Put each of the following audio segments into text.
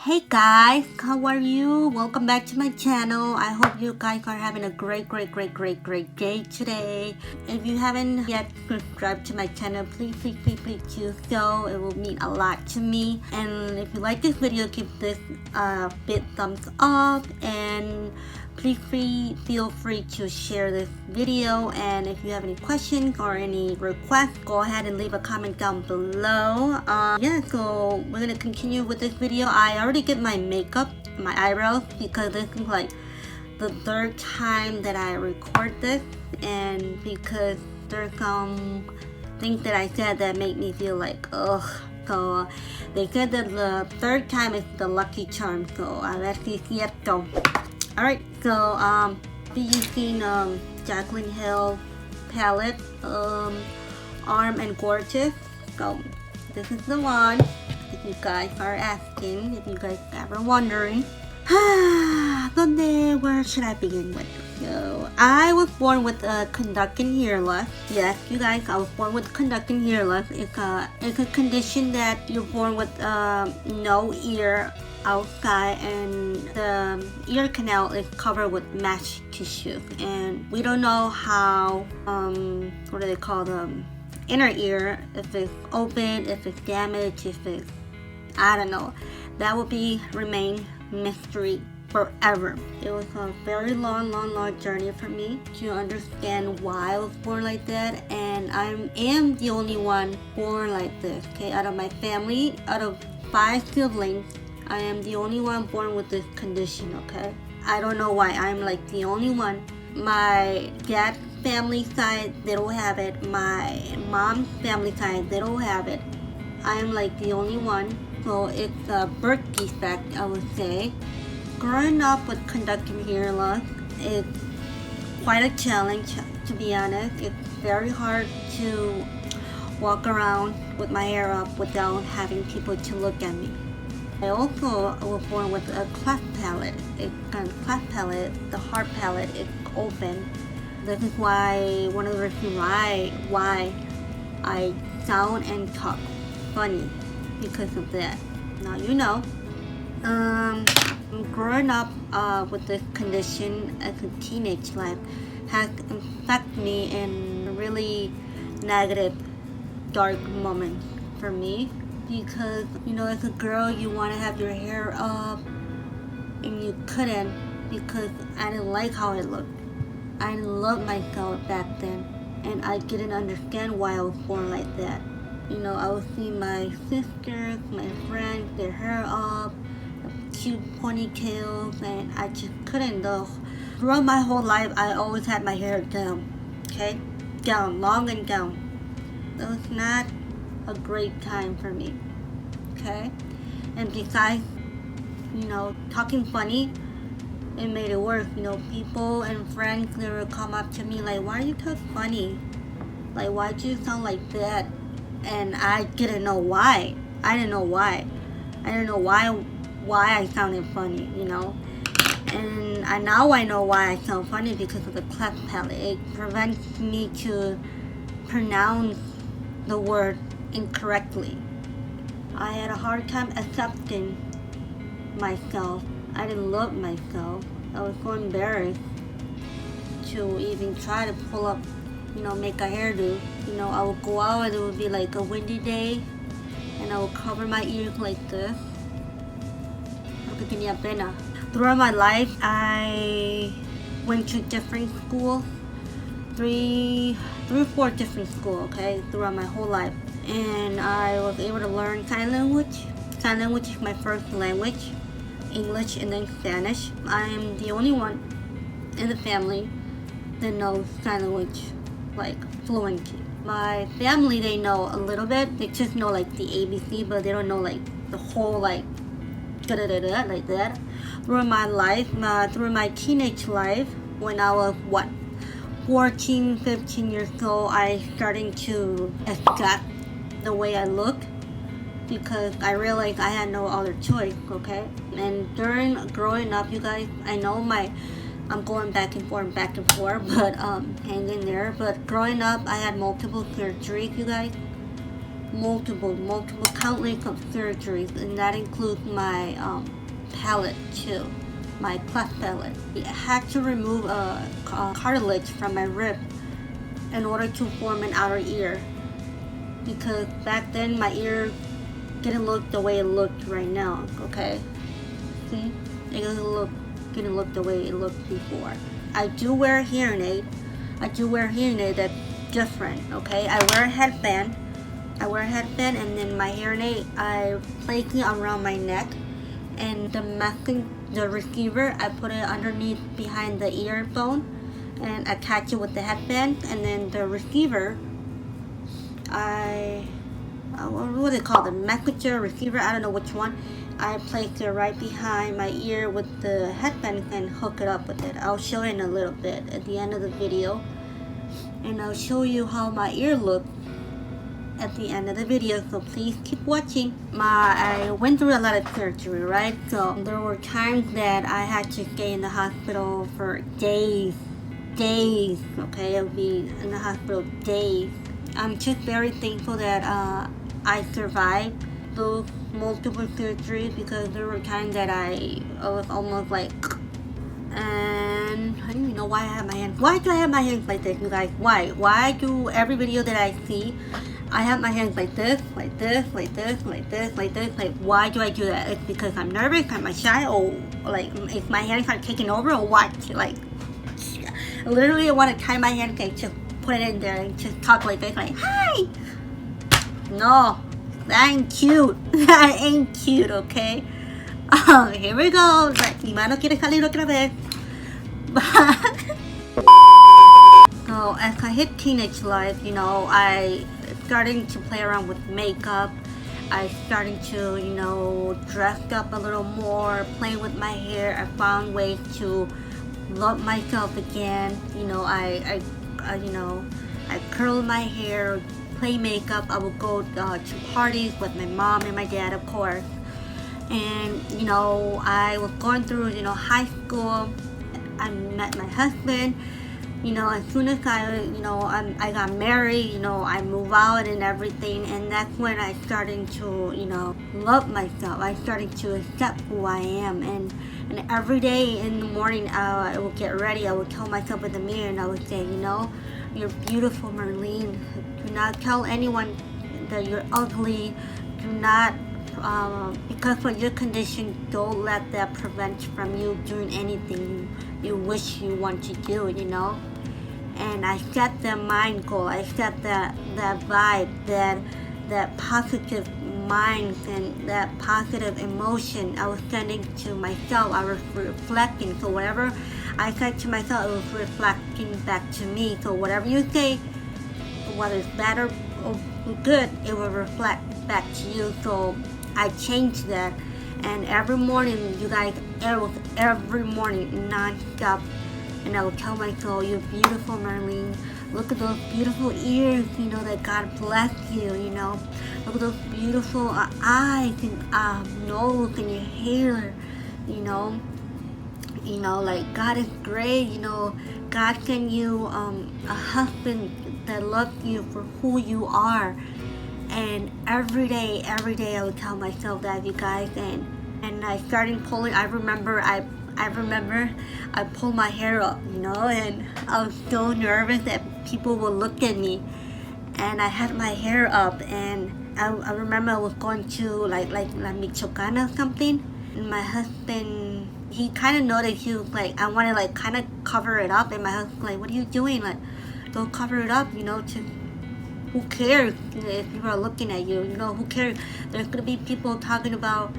Hey guys, how are you? Welcome back to my channel. I hope you guys are having a great day today. If you haven't yet subscribed to my channel, please do so. It will mean a lot to me. And if you like this video, give this a big thumbs up and please feel free to share this video, and if you have any questions or any requests, go ahead and leave a comment down below. So we're gonna continue with this video. I already did my makeup, my eyebrows, because this is like the third time that I record this, and because there's some things that I said that make me feel like ugh. So they said that the third time is the lucky charm, so let's see it go. Alright, so be using Jaclyn Hill palette, Arm and Gorgeous. So this is the one, if you guys are asking, if you guys ever wondering. Where should I begin with? So I was born with a conducting hair loss. Yes, you guys, I was born with conducting hair loss. It's a condition that you're born with no ear outside, and the ear canal is covered with mesh tissue, and we don't know how what do they call them, inner ear, if it's open, if it's damaged, if it's, I don't know. That will remain mystery forever. It was a very long journey for me to understand why I was born like that, and I am the only one born like this. Okay, out of my family, out of 5 siblings, I am the only one born with this condition, okay? I don't know why I'm like the only one. My dad's family side, they don't have it. My mom's family side, they don't have it. I am like the only one. So it's a birth defect, I would say. Growing up with conducting hair loss, it's quite a challenge, to be honest. It's very hard to walk around with my hair up without having people to look at me. I also was born with a cleft palate. It's a cleft palate, the hard palate is open. This is why, one of the reasons why I sound and talk funny, because of that. Now you know. Growing up with this condition as a teenage life has affected me in really negative, dark moments for me. Because, you know, as a girl, you want to have your hair up, and you couldn't because I didn't like how it looked. I didn't love myself back then, and I didn't understand why I was born like that. You know, I would see my sisters, my friends, their hair up, cute ponytails, and I just couldn't though. Throughout my whole life, I always had my hair down, okay? Down, long and down. It was not a great time for me, okay? And besides, you know, talking funny, it made it worse. You know, people and friends, they would come up to me like, why do you talk funny? Like, why do you sound like that? And I didn't know why. I didn't know why I sounded funny, you know. And now I know why I sound funny, because of the cleft palate. It prevents me to pronounce the word incorrectly. I had a hard time accepting myself. I didn't love myself. I was so embarrassed to even try to pull up, you know, make a hairdo. You know, I would go out and it would be like a windy day, and I would cover my ears like this. Throughout my life, I went to different schools, 3 or 4 different schools, okay, throughout my whole life. And I was able to learn sign language. Sign language is my first language, English and then Spanish. I am the only one in the family that knows sign language like fluently. My family, they know a little bit. They just know like the ABC, but they don't know like the whole like da-da-da-da like that. Through my life, through my teenage life, when I was 14, 15 years old, I started to accept the way I look, because I realized I had no other choice, okay? And during growing up, you guys, I know I'm going back and forth, but hang in there. But growing up, I had multiple surgeries, you guys. multiple countless of surgeries, and that includes my palate too, my cleft palate. I had to remove a cartilage from my rib in order to form an outer ear, because back then my ear didn't look the way it looked right now. Okay, see, it didn't look the way it looked before. I do wear a hearing aid. That's different. Okay, I wear a headband. And then my hearing aid, I place it around my neck, and the receiver, I put it underneath behind the ear bone and attach it with the headband, and then the receiver, what do they call it? Messenger receiver, I don't know which one. I place it right behind my ear with the headband and hook it up with it. I'll show you in a little bit at the end of the video, and I'll show you how my ear looks at the end of the video, so please keep watching. I went through a lot of surgery, right? So there were times that I had to stay in the hospital for days. Okay, I'll be in the hospital days. I'm just very thankful that I survived those multiple surgeries, because there were times that I was almost like, and I don't even know why I have my hands. Why do I have my hands like this, you guys? Why do every video that I see, I have my hands like this, like, why do I do that? It's because I'm nervous, I'm shy, or like, if my hands are taking over, or what? Like, literally I want to tie my hand and just put it in there and just talk like this, like, hi! No, that ain't cute. That ain't cute, okay? Here we go. Mi mano quiere salir otra vez. So as I hit teenage life, I starting to play around with makeup. I starting to, dress up a little more, play with my hair. I found ways to love myself again. I curl my hair, play makeup. I would go to parties with my mom and my dad, of course. And I was going through high school. I met my husband. As soon as I got married, I moved out and everything, and that's when I started to love myself. I started to accept who I am, and every day in the morning I would get ready. I would tell myself in the mirror, and I would say, you're beautiful, Marlene. Do not tell anyone that you're ugly. Do not, because of your condition, don't let that prevent you from you doing anything you wish you want to do, And I set that mind goal. I set that vibe, that positive mind and that positive emotion I was sending to myself. I was reflecting. So whatever I said to myself, it was reflecting back to me. So whatever you say, whether it's bad or good, it will reflect back to you. So I changed that, and every morning, you guys, every morning, non-stop, and I would tell myself, you're beautiful, Marlene. Look at those beautiful ears, that God bless you, Look at those beautiful eyes and nose and your hair, like God is great, God sent you a husband that loves you for who you are. And every day I would tell myself that, you guys, and I started pulling. I remember I pulled my hair up, and I was so nervous that people would look at me, and I had my hair up, and I remember I was going to like Michoacan or something, and my husband, he kind of noticed. He was like, I want to kind of cover it up, and my husband like, what are you doing? Like, don't cover it up, who cares if people are looking at you? Who cares? There's gonna be people talking about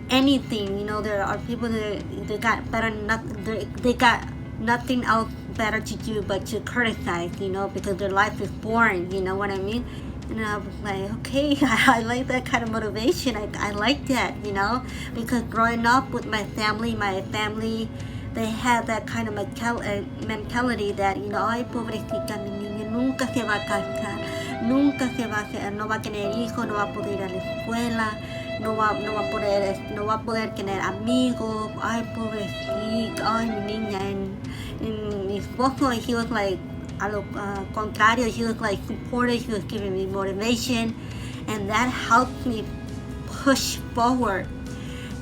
anything. There are people that they got nothing else better to do but to criticize. Because their life is boring. You know what I mean? And I was like, okay, I like that kind of motivation. I like that. Because growing up with my family, they had that kind of mentality that, ay, pobrecita, mi niña nunca se va a casar, nunca se va a hacer, no va a tener hijos, no va a poder ir a la escuela, no va a poder tener amigos, ay, pobrecita, ay, mi niña. And mi esposo, he was like, a lo contrario, he was like supportive, he was giving me motivation, and that helped me push forward.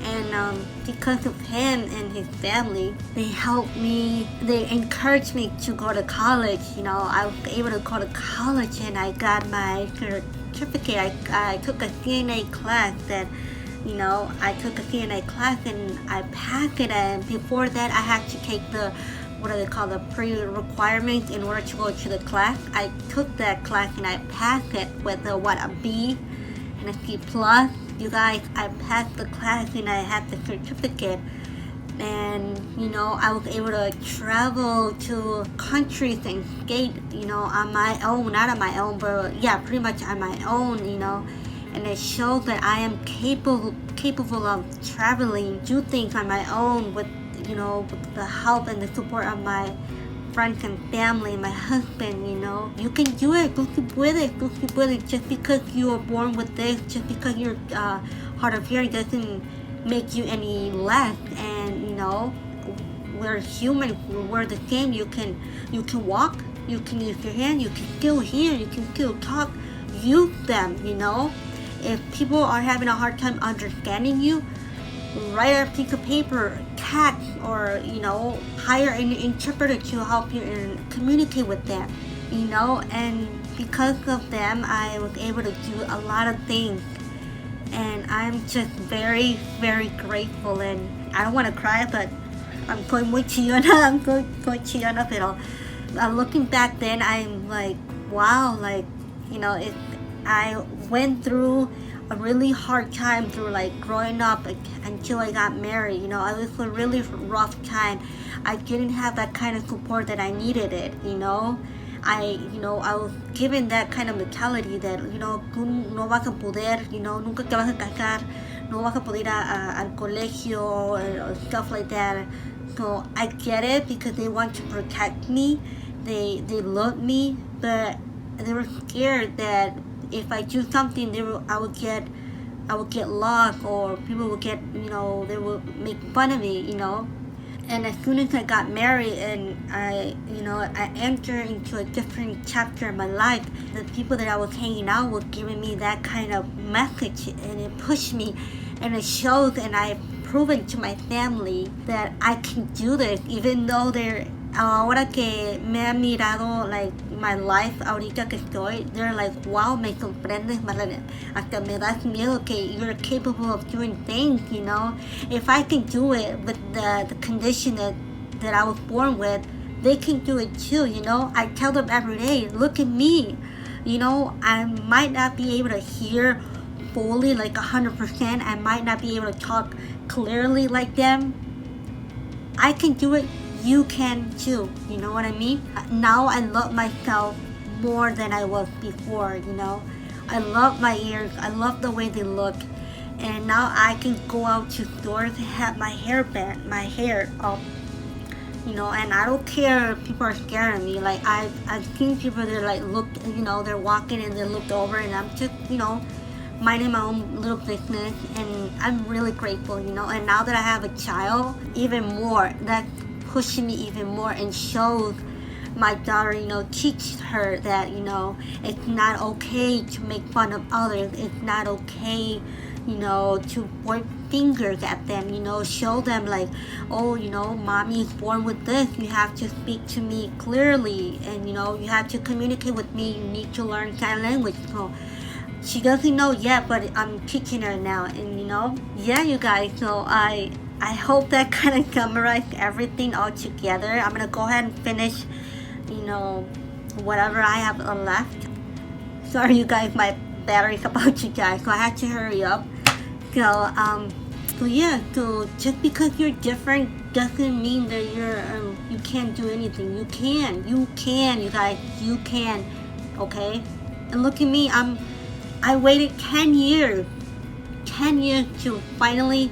And because of him and his family, they helped me, they encouraged me to go to college. I was able to go to college, and I got my certificate. I took a CNA class that, I took a CNA class and I passed it. And before that, I had to take the, what do they call, the pre-requirements in order to go to the class. I took that class and I passed it with a B and a C plus. You guys, I passed the class and I had the certificate. And I was able to travel to countries and skate, on my own, not on my own, but yeah, pretty much on my own, and it shows that I am capable of traveling, do things on my own with the help and the support of my friends and family, my husband. You can do it. Tú sí puedes. Just because you were born with this, just because you're hard of hearing doesn't make you any less. And we're human. We're the same. You can walk. You can use your hand. You can still hear. You can still talk. Use them. If people are having a hard time understanding you, write a piece of paper, text, or hire an interpreter to help you and communicate with them. And because of them, I was able to do a lot of things, and I'm just very, very grateful. And I don't want to cry, but I'm going muy chillona. I'm going chillona, pero looking back then, I'm like, wow, like I went through a really hard time through like growing up until I got married. It was a really rough time. I didn't have that kind of support that I needed it. I was given that kind of mentality that tú no vas a poder, nunca te vas a casar, no vas a poder ir al colegio or stuff like that. So I get it, because they want to protect me. They love me, but they were scared that if I do something, I would get lost, or people would get, they would make fun of me, And as soon as I got married and I entered into a different chapter in my life, the people that I was hanging out with giving me that kind of message, and it pushed me, and it shows, and I've proven to my family that I can do this, even though ahora que me han mirado like my life ahorita que estoy, they're like, wow, me sorprendes, Marlene, hasta me das miedo que you're capable of doing things. If I can do it with the condition that I was born with, they can do it too. I tell them every day, look at me. I might not be able to hear fully, like 100%. I might not be able to talk clearly like them. I can do it. You can too. You know what I mean? Now I love myself more than I was before. I love my ears. I love the way they look. And now I can go out to stores and have my hair up. And I don't care if people are scaring me. Like I've seen people that like look, they're walking and they look over, and I'm just, minding my own little business, and I'm really grateful. And now that I have a child, even more, that pushing me even more, and shows my daughter, teach her that, it's not okay to make fun of others. It's not okay, to point fingers at them. Show them like, oh, mommy is born with this. You have to speak to me clearly, and you have to communicate with me. You need to learn sign language. So she doesn't know yet, but I'm teaching her now. And yeah, you guys, so I hope that kind of summarized everything all together. I'm gonna go ahead and finish, whatever I have left. Sorry, you guys, my battery's about to die, so I had to hurry up. So yeah, so just because you're different doesn't mean that you can't do anything. You can, you guys, you can. Okay, and look at me. I waited 10 years to finally,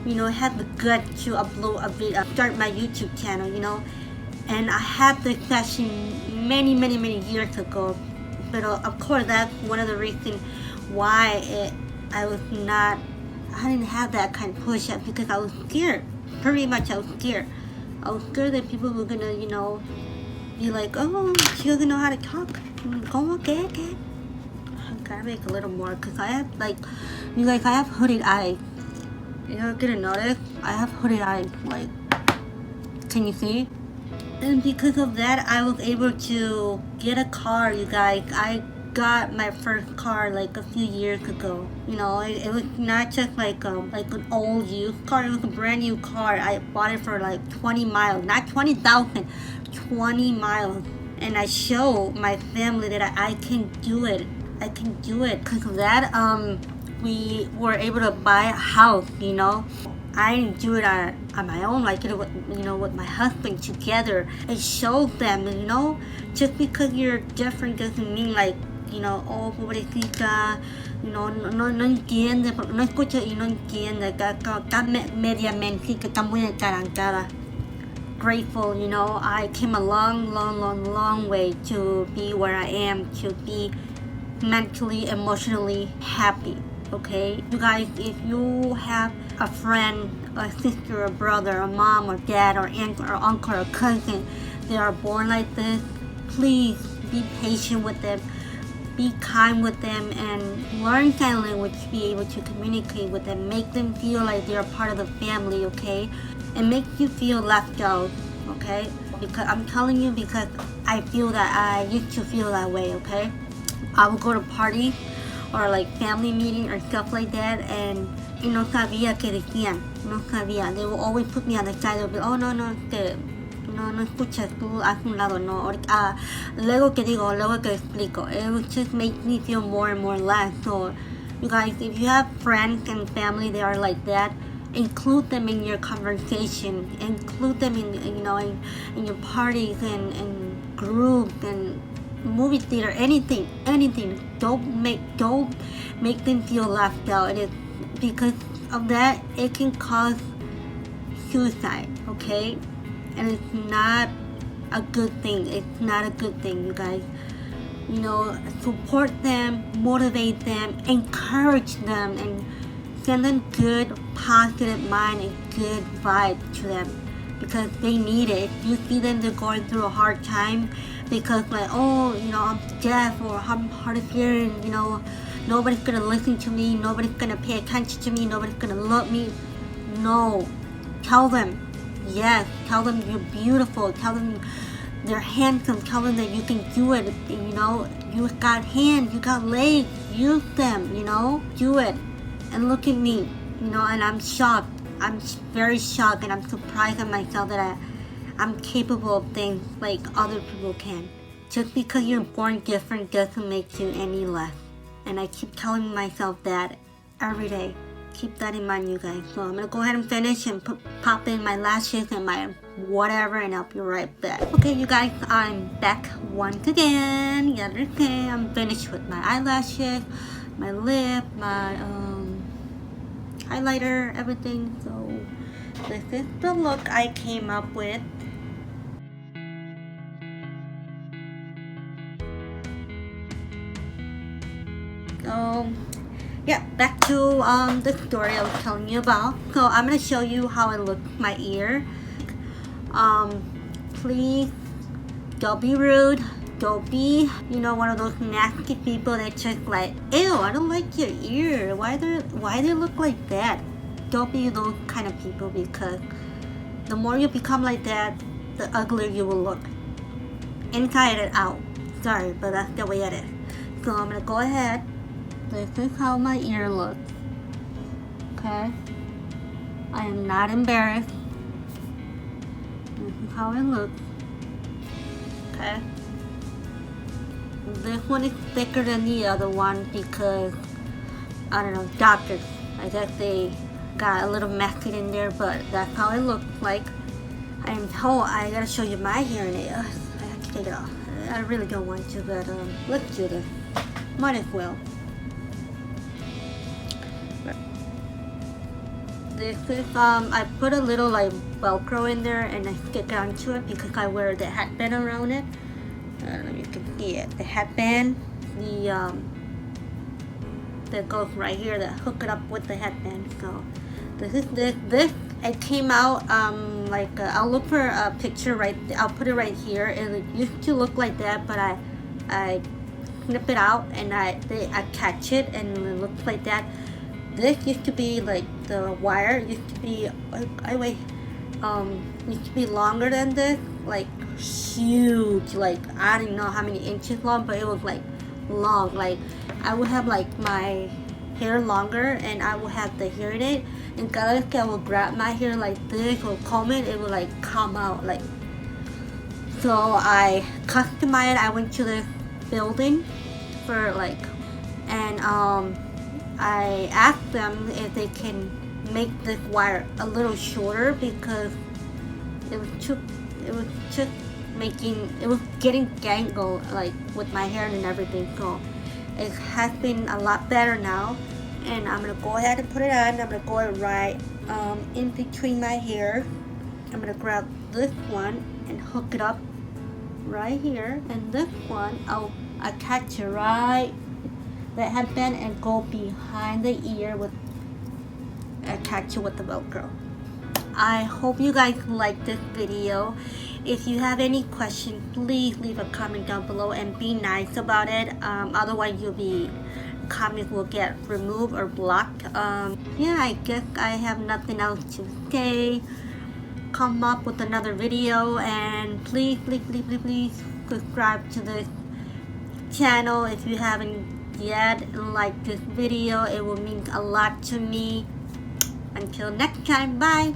have the guts to upload a video, start my YouTube channel, and I had this passion many years ago. But of course, that's one of the reasons why I didn't have that kind of push up, because I was scared. Pretty much, I was scared. I was scared that people were gonna, be like, oh, she doesn't know how to talk. Go okay. I gotta make a little more because I have like, you guys, I have hooded eyes. You're gonna notice I have hooded eyes. Like, can you see? And because of that, I was able to get a car, you guys. I got my first car like a few years ago. You know, it was not just like an old used car. It was a brand new car. I bought it for like 20 miles, not 20,000, 20 miles. And I showed my family that I can do it. I can do it. Because of that, we were able to buy a house, you know. I didn't do it on my own, like, with my husband together. It shows them, you know, just because you're different doesn't mean like, oh, pobrecita, no entiende, no escucha y no entiende, está media mente, que está muy encarancada. Grateful, I came a long way to be where I am, to be mentally, emotionally happy. Okay, you guys, if you have a friend, a sister, a brother, a mom, or dad, or aunt, or uncle, or cousin, they are born like this, please be patient with them, be kind with them, and learn sign language to be able to communicate with them. Make them feel like they're a part of the family, okay? And make you feel left out, okay? Because I'm telling you, because I feel that I used to feel that way, okay? I would go to parties or like family meeting or stuff like that, and no sabía que decían, no sabía. They will always put me on the side. They'll be, oh, no, escuchas, tú haz un lado, no. Luego que digo, luego que explico. It would just make me feel more and more less. So, you guys, if you have friends and family that are like that, include them in your conversation. Include them in, in your parties and groups and movie theater, anything. Don't make them feel left out. Because of that, it can cause suicide, okay? And it's not a good thing. It's not a good thing, you guys. Support them, motivate them, encourage them, and send them good, positive mind and good vibe to them, because they need it. If you see them, they're going through a hard time because like, oh, I'm deaf or I'm hard of hearing, nobody's gonna listen to me, nobody's gonna pay attention to me, nobody's gonna love me. No, tell them, yes, tell them you're beautiful, tell them they're handsome, tell them that you can do it, you got hands, you got legs, use them, do it. And look at me, and I'm shocked. I'm very shocked, and I'm surprised at myself that I'm capable of things like other people can. Just because you're born different doesn't make you any less. And I keep telling myself that every day. Keep that in mind, you guys. So I'm going to go ahead and finish and pop in my lashes and my whatever, and I'll be right back. Okay, you guys, I'm back once again. You understand? I'm finished with my eyelashes, my lip, my highlighter, everything. So this is the look I came up with. So yeah, back to the story I was telling you about. So I'm gonna show you how it looks my ear. Please don't be rude. Don't be, one of those nasty people that just like, ew, I don't like your ear. Why they look like that? Don't be those kind of people, because the more you become like that, the uglier you will look. Inside and out. Sorry, but that's the way it is. So I'm gonna go ahead. This is how my ear looks. Okay? I am not embarrassed. This is how it looks. Okay? This one is thicker than the other one because, I don't know, doctors. I guess they got a little messy in there, but that's how it looks like. I gotta show you my hearing aid. I have to take it off. I really don't want to, but let's do this. Might as well. This is, I put a little like Velcro in there and I stick it onto it because I wear the headband around it. I don't know if you can see it. The headband, that goes right here, that hook it up with the headband. So this it came out like I'll look for a picture I'll put it right here. It used to look like that, but I snip it out and I catch it and it looks like that. This used to be like the wire used to be used to be longer than this, like huge, like I don't know how many inches long, but it was like long. Like I would have like my hair longer and I would have the hair in it, and cada vez que I would grab my hair like this or comb it would like come out like. So I customized. I went to the building for like, and I asked them if they can make this wire a little shorter because it was getting tangled like with my hair and everything. So it has been a lot better now, and I'm gonna go ahead and put it on. I'm gonna go right in between my hair. I'm gonna grab this one and hook it up right here, and this one I'll attach it right the headband and go behind the ear with attach it with the Velcro. I hope you guys like this video. If you have any questions, please leave a comment down below and be nice about it. Otherwise comments will get removed or blocked. Yeah, I guess I have nothing else to say. Come up with another video, and please subscribe to this channel if you haven't yet, and like this video. It will mean a lot to me. Until next time, bye.